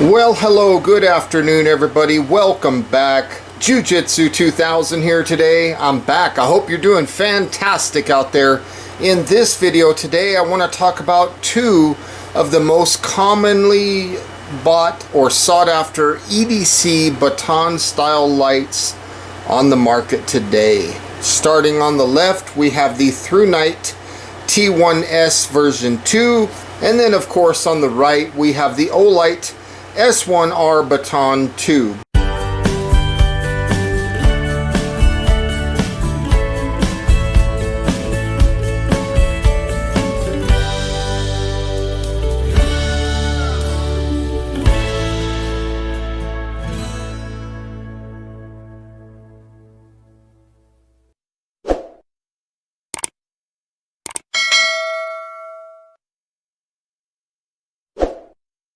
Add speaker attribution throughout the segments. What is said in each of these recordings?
Speaker 1: Well, hello, good afternoon, everybody. Welcome back. Jiu-Jitsu 2000 here today. I'm back. I hope you're doing fantastic out there. In this video today, I want to talk about two of the most commonly bought or sought after EDC baton style lights on the market today. Starting on the left, we have the Thrunite T1S version 2, and then of course on the right we have the Olight S1R baton tube.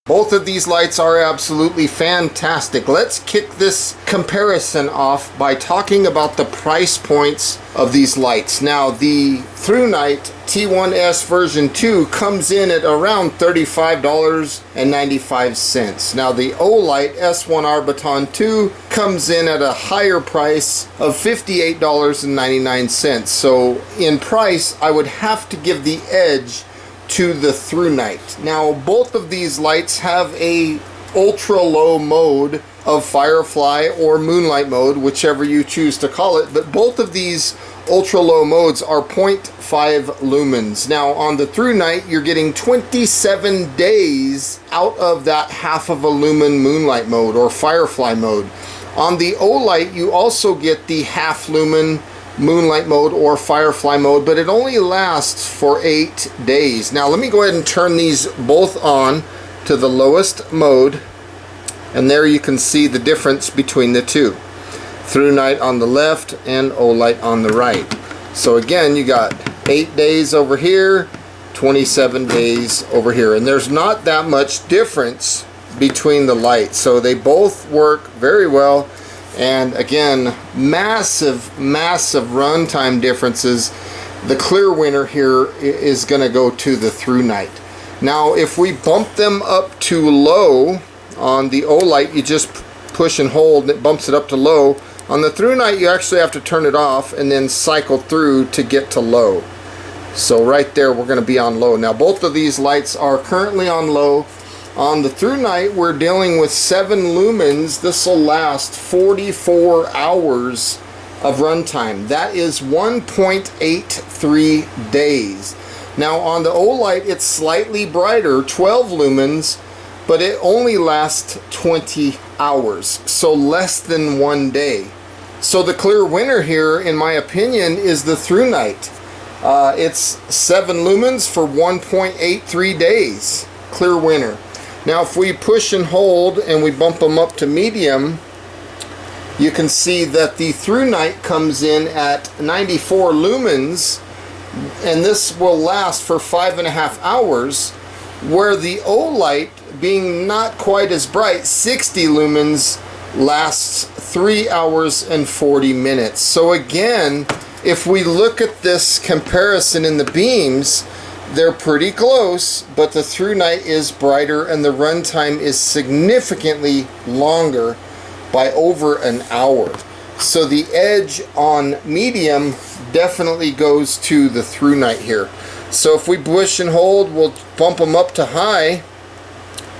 Speaker 1: Both of these lights are absolutely fantastic. Let's kick this comparison off by talking about the price points of these lights. Now, the Thrunite T1S version 2 comes in at around $35.95. Now, the Olight S1R baton 2 comes in at a higher price of $58.99. So, in price, I would have to give the edge to the Thrunite. Now, both of these lights have a ultra low mode of firefly or moonlight mode, whichever you choose to call it, but both of these ultra low modes are 0.5 lumens. Now, on the Thrunite, you're getting 27 days out of that half of a lumen moonlight mode or firefly mode. On the Olight, you also get the half lumen moonlight mode or firefly mode, but it only lasts for 8 days. Now let me go ahead and turn these both on to the lowest mode, and there you can see the difference between the two. Thrunite on the left and Olight on the right. So again, you got 8 days over here, 27 days over here, and there's not that much difference between the lights, so they both work very well. And again, massive runtime differences. The clear winner here is going to go to the Thrunite. Now, if we bump them up to low on the Olight, you just push and hold, and it bumps it up to low. On the Thrunite, you actually have to turn it off and then cycle through to get to low. So right there, we're going to be on low. Now, both of these lights are currently on low. On the Thrunite, we're dealing with 7 lumens. This will last 44 hours of runtime. That is 1.83 days. Now on the Olight, it's slightly brighter, 12 lumens, but it only lasts 20 hours, so less than 1 day. So the clear winner here, in my opinion, is the Thrunite. It's 7 lumens for 1.83 days. Clear winner. Now if we push and hold and we bump them up to medium, you can see that the Thrunite comes in at 94 lumens, and this will last for 5.5 hours, where the Olight, being not quite as bright, 60 lumens, lasts 3 hours and 40 minutes. So again, if we look at this comparison in the beams, they're pretty close, but the Thrunite is brighter and the runtime is significantly longer by over an hour. So the edge on medium definitely goes to the Thrunite here. So if we push and hold, we'll bump them up to high.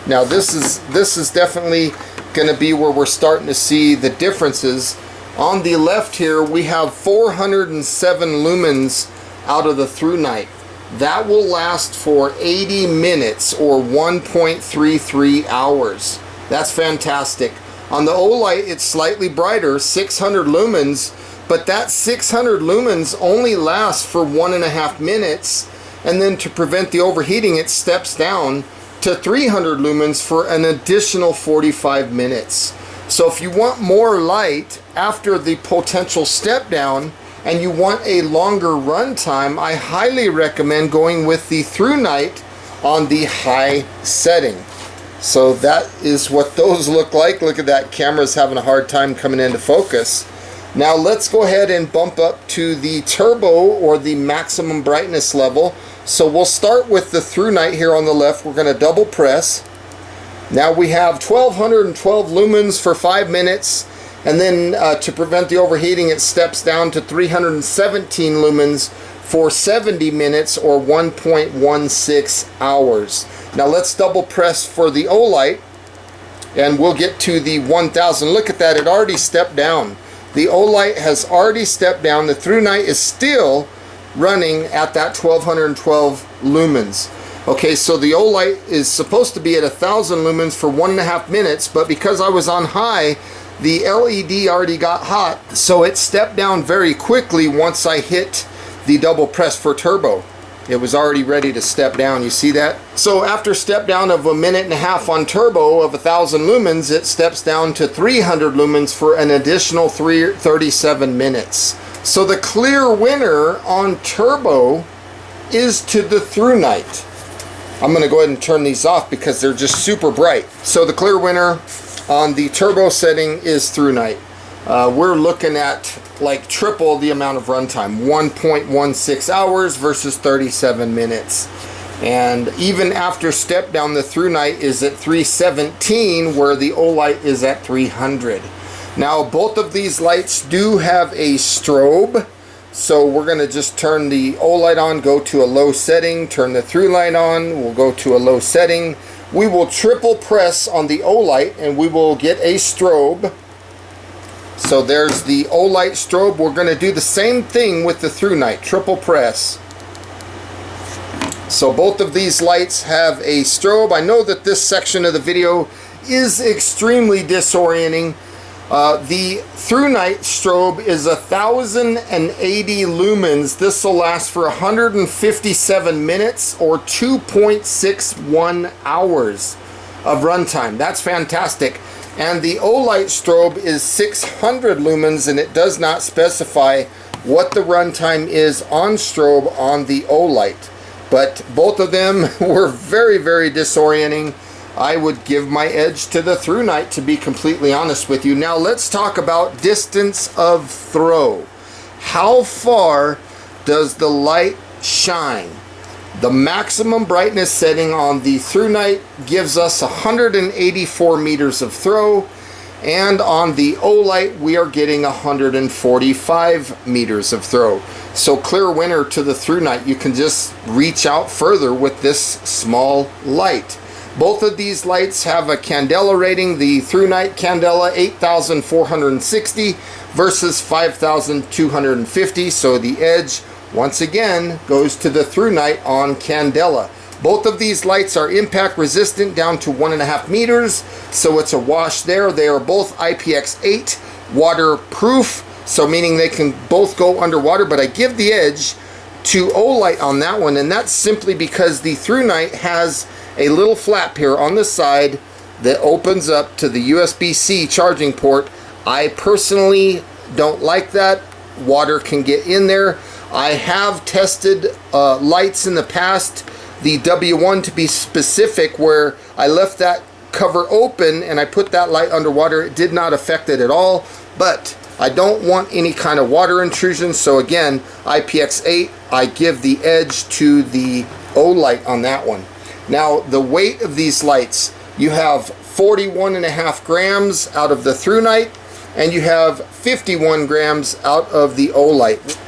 Speaker 1: Now this is definitely going to be where we're starting to see the differences. On the left here, we have 407 lumens out of the Thrunite. That will last for 80 minutes or 1.33 hours. That's fantastic. On the Olight, it's slightly brighter, 600 lumens, but that 600 lumens only lasts for 1.5 minutes, and then to prevent the overheating, it steps down to 300 lumens for an additional 45 minutes. So if you want more light after the potential step down, and you want a longer run time, I highly recommend going with the Thrunite on the high setting. So that is what those look like. Look at that, camera's having a hard time coming into focus. Now let's go ahead and bump up to the turbo or the maximum brightness level. So we'll start with the Thrunite here on the left. We're going to double press. Now we have 1212 lumens for 5 minutes, and then to prevent the overheating, it steps down to 317 lumens for 70 minutes or 1.16 hours. Now let's double press for the Olight, and we'll get to the 1000. Look at that, it already stepped down. The Olight has already stepped down. The Thrunite is still running at that 1212 lumens. Okay, so the Olight is supposed to be at 1000 lumens for 1.5 minutes, but because I was on high, the LED already got hot, so it stepped down very quickly once I hit the double press for turbo. It was already ready to step down, you see that? So after step down of 1.5 minutes on turbo of 1000 lumens, it steps down to 300 lumens for an additional 37 minutes. So the clear winner on turbo is to the Thrunite. I'm going to go ahead and turn these off because they're just super bright. So the clear winner on the turbo setting is Thrunite. We're looking at like triple the amount of runtime, 1.16 hours versus 37 minutes. And even after step down, the Thrunite is at 317 where the Olight is at 300. Now both of these lights do have a strobe, so we're going to just turn the Olight on, go to a low setting, turn the Thrunite on, we'll go to a low setting. We will triple press on the Olight and we will get a strobe. So there's the Olight strobe. We're going to do the same thing with the Thrunite, triple press. So both of these lights have a strobe. I know that this section of the video is extremely disorienting. The Thrunite strobe is 1080 lumens. This will last for 157 minutes or 2.61 hours of runtime. That's fantastic. And the Olight strobe is 600 lumens, and it does not specify what the runtime is on strobe on the Olight. But both of them were very, very disorienting. I would give my edge to the Thrunite, to be completely honest with you. Now let's talk about distance of throw. How far does the light shine? The maximum brightness setting on the Thrunite gives us 184 meters of throw, and on the Olight we are getting 145 meters of throw. So clear winner to the Thrunite. You can just reach out further with this small light. Both of these lights have a candela rating. The Thrunite candela 8,460 versus 5,250. So the edge once again goes to the Thrunite on candela. Both of these lights are impact resistant down to 1.5 meters. So it's a wash there. They are both IPX8 waterproof. So meaning they can both go underwater, but I give the edge to Olight on that one. And that's simply because the Thrunite has a little flap here on the side that opens up to the USB-C charging port. I personally don't like that. Water can get in there. I have tested lights in the past, the W1 to be specific, where I left that cover open and I put that light underwater. It did not affect it at all, but I don't want any kind of water intrusion. So again, IPX8, I give the edge to the Olight on that one. Now the weight of these lights, you have 41.5 grams out of the Thrunite, and you have 51 grams out of the Olight.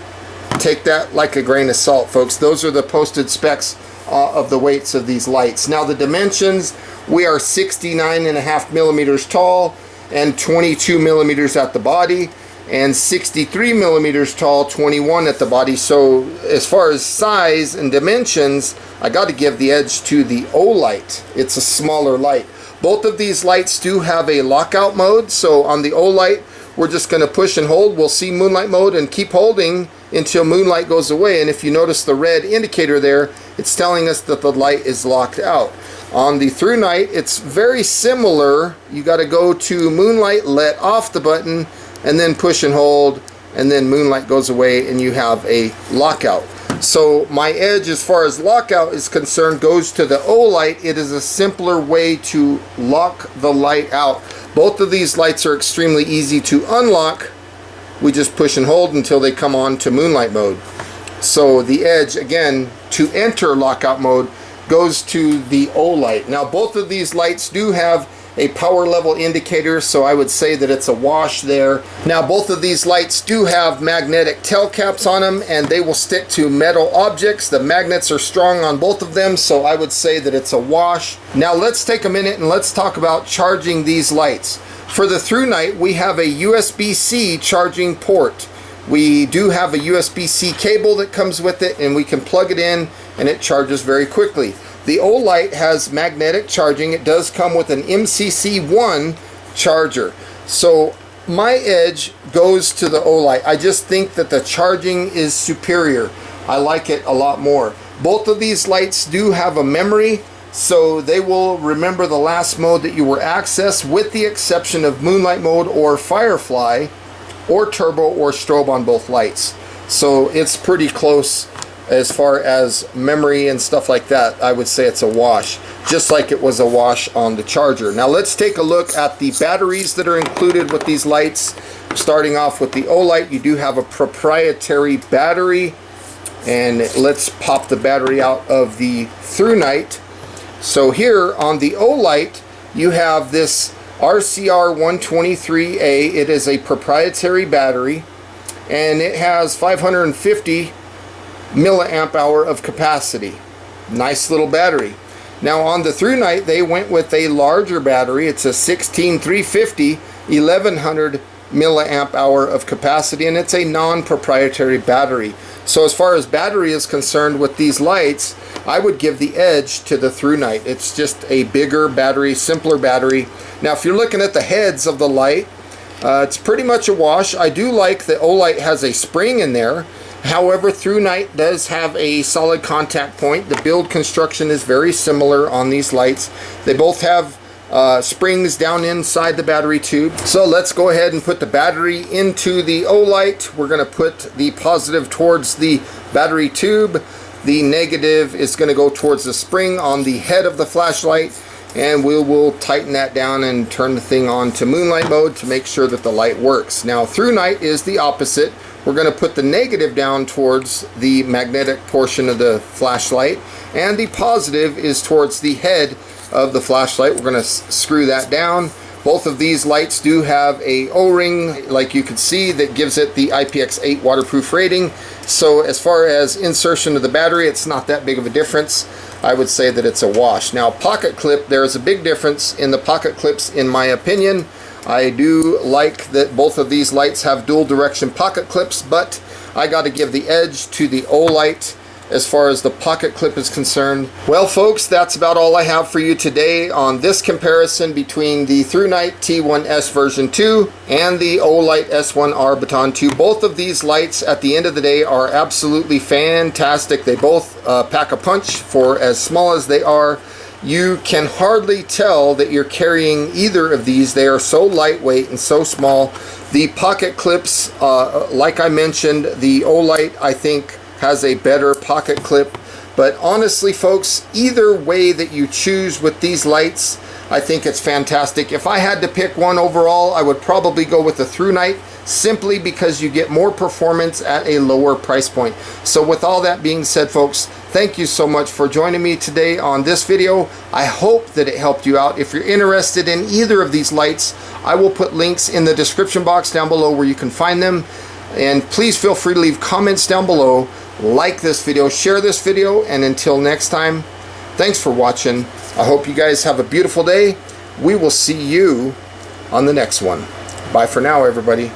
Speaker 1: Take that like a grain of salt, folks. Those are the posted specs of the weights of these lights. Now the dimensions, we are 69.5 millimeters tall and 22 millimeters at the body, and 63 millimeters tall, 21 at the body. So as far as size and dimensions, I got to give the edge to the Olight. It's a smaller light. Both of these lights do have a lockout mode. So on the Olight, we're just going to push and hold. We'll see moonlight mode and keep holding until moonlight goes away. And if you notice the red indicator there, it's telling us that the light is locked out. On the Thrunite, it's very similar. You got to go to moonlight, let off the button, and then push and hold, and then moonlight goes away and you have a lockout. So my edge as far as lockout is concerned goes to the Olight. It is a simpler way to lock the light out. Both of these lights are extremely easy to unlock. We just push and hold until they come on to moonlight mode. So the edge, again, to enter lockout mode goes to the Olight. Now both of these lights do have a power level indicator, so I would say that it's a wash there. Now both of these lights do have magnetic tail caps on them, and they will stick to metal objects. The magnets are strong on both of them, so I would say that it's a wash. Now let's take a minute and let's talk about charging these lights. For the Thrunite, we have a USB-C charging port. We do have a USB-C cable that comes with it, and we can plug it in and it charges very quickly. The Olight has magnetic charging. It does come with an MCC1 charger. So my edge goes to the Olight. I just think that the charging is superior. I like it a lot more. Both of these lights do have a memory, so they will remember the last mode that you were accessed, with the exception of moonlight mode or firefly or turbo or strobe on both lights. So it's pretty close as far as memory and stuff like that. I would say it's a wash, just like it was a wash on the charger. Now let's take a look at the batteries that are included with these lights. Starting off with the Olight, you do have a proprietary battery, and let's pop the battery out of the Thrunite. So here on the Olight, you have this RCR123A. It is a proprietary battery, and it has 550 milliamp hour of capacity. Nice little battery. Now on the Thrunite, they went with a larger battery. It's a 16350, 1100 milliamp hour of capacity, and it's a non-proprietary battery. So as far as battery is concerned with these lights, I would give the edge to the Thrunite. It's just a bigger battery, simpler battery. Now if you're looking at the heads of the light, it's pretty much a wash. I do like the Olight has a spring in there. However, Thrunite does have a solid contact point. The build construction is very similar on these lights. They both have springs down inside the battery tube. So let's go ahead and put the battery into the Olight. We're going to put the positive towards the battery tube. The negative is going to go towards the spring on the head of the flashlight, and we will tighten that down and turn the thing on to moonlight mode to make sure that the light works. Now Thrunite is the opposite. We're going to put the negative down towards the magnetic portion of the flashlight, and the positive is towards the head of the flashlight. We're going to screw that down. Both of these lights do have a O-ring, like you can see, that gives it the IPX8 waterproof rating. So as far as insertion of the battery, it's not that big of a difference. I would say that it's a wash. Now pocket clip, there is a big difference in the pocket clips in my opinion. I do like that both of these lights have dual direction pocket clips, but I got to give the edge to the Olight as far as the pocket clip is concerned. Well folks, that's about all I have for you today on this comparison between the Thrunite T1S version 2 and the Olight S1R Baton 2. Both of these lights at the end of the day are absolutely fantastic. They both pack a punch for as small as they are. You can hardly tell that you're carrying either of these. They are so lightweight and so small. The pocket clips, like I mentioned, the Olight I think has a better pocket clip. But honestly folks, either way that you choose with these lights, I think it's fantastic. If I had to pick one overall, I would probably go with the Thrunite, simply because you get more performance at a lower price point. So with all that being said folks, thank you so much for joining me today on this video. I hope that it helped you out. If you're interested in either of these lights, I will put links in the description box down below where you can find them. And please feel free to leave comments down below, like this video, share this video, and until next time, thanks for watching. I hope you guys have a beautiful day. We will see you on the next one. Bye for now, everybody.